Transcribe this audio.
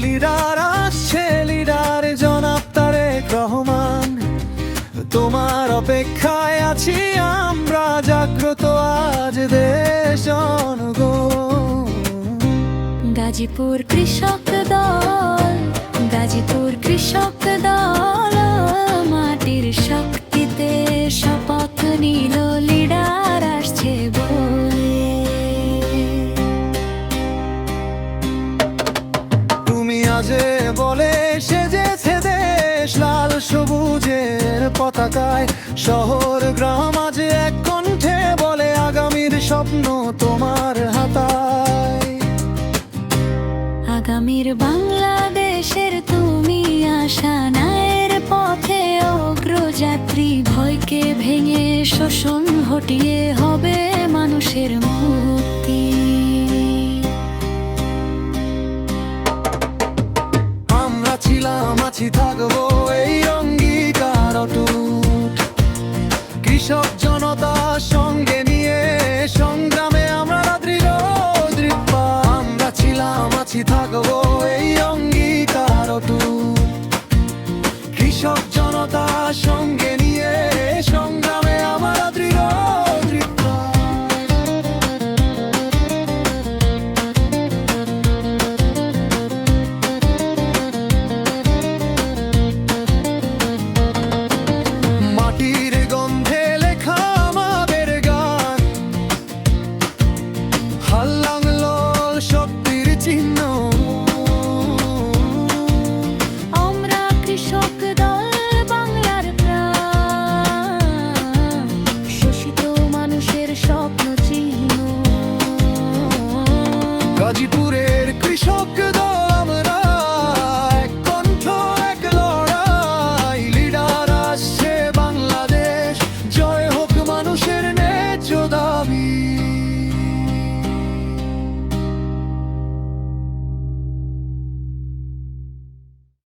Leader আসছে, leader জনাব তারেক রহমান। তোমার অপেক্ষায় আছি আমরা, জাগ্রত আজ দেশ জনগণ। গাজীপুর কৃষক দল, গাজীপুর কৃষক দল মাটির শক্তিতে শপথ নিল, লিডার আসছে বলে। তুমি আজে বলে সেজেছে দেশ লাল সবুজের পতাকায়, শহর গ্রাম আজ এক কণ্ঠে বলে আগামীর স্বপ্ন তোমার হাতায়। আগামীর বাংলাদেশের তুমি আশা, ন্যায়ের পথে অগ্রযাত্রী। ভয়কে ভেঙে শোষণ হটিয়ে হবে মানুষের মুক্তি। আমরা ছিলাম আছি থাকবো এই অঙ্গীকার অটুট, কৃষক জনতা সঙ্গে নিয়ে সংগ্রামে আমরা দৃঢ় দৃঢ়। আমরা ছিলাম আছি থাকবো এই অঙ্গীকার অটুট, কৃষক জনতা সঙ্গে নিয়ে সংগ্রামে আমরা দৃঢ় দৃঢ়। মাটির গন্ধে লেখা আমাদের গান, হাল্লাংল শক্তির চিহ্ন। আমরা কৃষক